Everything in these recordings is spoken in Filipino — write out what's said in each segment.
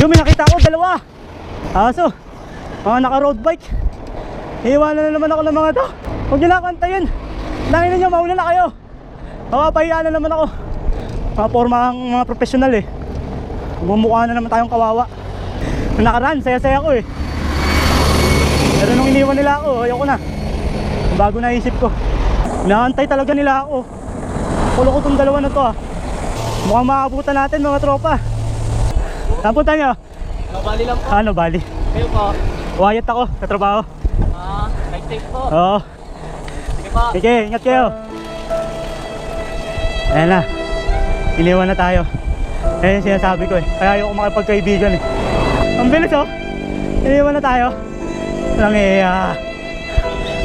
Yung may nakita ko, dalawa. Aso, mga naka-road bike. Iiwanan na naman ako ng mga to. Huwag nyo nakantayin. Langin ninyo, mauna na kayo. Makapahiyaan na naman ako. Mga porma ang mga profesional eh. Bumukha na naman tayong kawawa. Nung nakaraan, saya-saya ko eh. Pero nung iniwan nila ako, ayoko na. Bago naisip ko. Inaantay talaga nila ako. Kulo ko tong dalawa na to ah. Mukhang makakabutan natin mga tropa. Saan punta nyo? Bali lang po. Ano, Bali? Kayo po. Wayat ako, katrabaho. Ride safe po. Oo. Sige po. Sige, ingat kayo. Ayan na. Iniwan na tayo. Ayan yung sinasabi ko eh. Kaya ayoko makipagkaibigan eh. Ang bilis oh. Iniwan na tayo. Lang eh,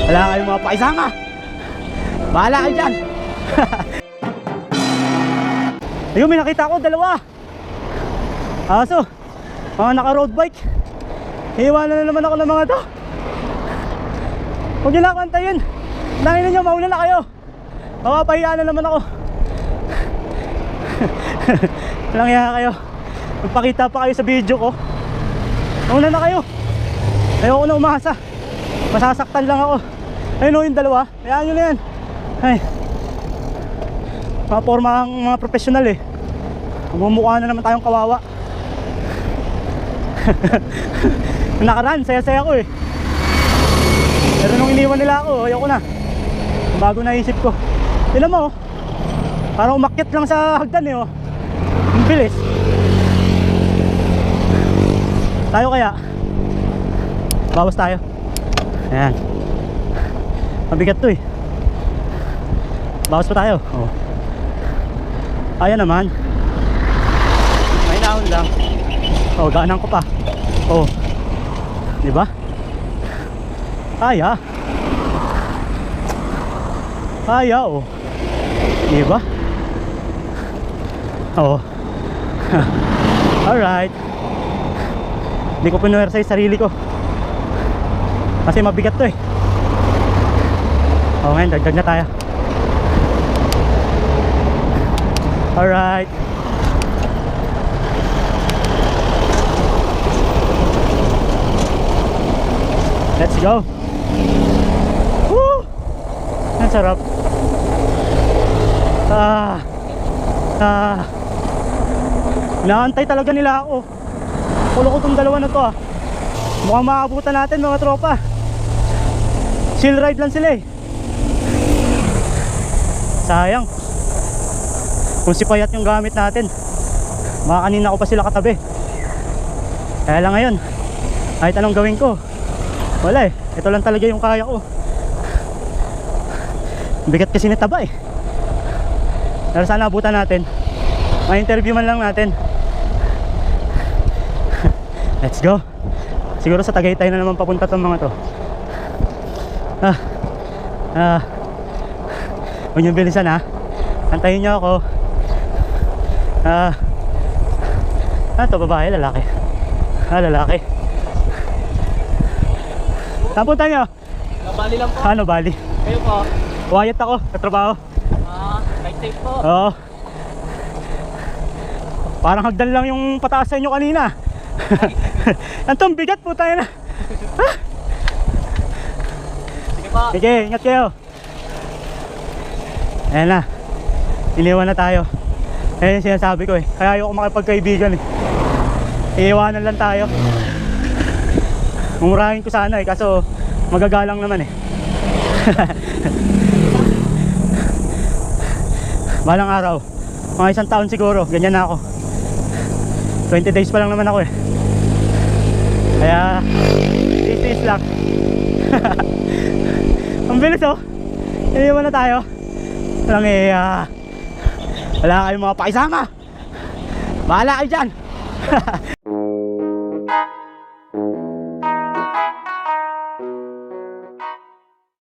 wala kayong mga pakisama. Bahala kayo dyan. Ayun, may nakita ko, dalawa. Aso, mga naka-road bike. Iiwanan na naman ako ng mga to. Huwag nyo nakantayin. Langin ninyo, mauna na kayo. Makapahiyaan na naman ako. Walang iya kayo. Magpakita pa kayo sa video ko. Mauna na kayo. Ayoko na umasa. Masasaktan lang ako. Ayun o yung dalawa. Hayaan nyo na yan. Ay, mga porma ang mga profesional eh. Bumukha na naman tayong kawawa. Nung nakaraan, saya-saya ko eh. Pero nung iniwan nila ako, ayoko na. Bago naisip ko. Tignan mo oh. Parang umakyat lang sa hagdan eh oh. Ang bilis. Tayo kaya? Bawas tayo. Ayan. Mabigat to eh. Bawas pa tayo. Oh. Ayan naman. May naon lang. Oh, gaanang ko pa. Oh. Di ba? Kaya. Kaya oh. Di ba? Oh. Alright. Hindi ko pinuwersa yung sarili ko. Kasi mabigat to eh. Oh, ngayon dagdag na tayo. Alright. Let's go. Woo! Ang sarap. Inaantay talaga nila ako. Kulo ko tong dalawa na to ah. Mukhang makakabutan natin mga tropa. Chill ride lang sila eh. Sayang. Kung si Payat yung gamit natin, baka kanina ko pa sila katabi. Kaya lang ngayon, kahit anong gawin ko, wala eh. Ito lang talaga yung kaya ko. Bigat kasi nitaba eh. Pero sana abutan natin. Ma-interview man lang natin. Let's go. Siguro sa Tagaytay na naman papunta tong mga to. Huwag niyong bilisan ha. Antayin niyo ako. Ito babae, lalaki. Lalaki. Saan punta niyo? Bali lang po. Ano, Bali? Kayo po. Wayat ako, katrabaho. Ride safe po. Oo. Parang hagdan lang yung pataas sa inyo kanina. Antong bigat po tayo na. Sige po. Sige, ingat kayo. Ayan na. Iniwan na tayo. Ayan yung sinasabi ko eh. Kaya ayoko makipagkaibigan eh. Iiwanan lang tayo. Mumurahin ko sana eh. Kaso magagalang naman eh. Balang araw, mga 1 taon siguro, ganyan na ako. 20 days pa lang naman ako eh. Kaya tiis lang. Ang bilis oh. Iniwan na tayo. Walang wala kayong mga pakisama. Bahala kayo dyan.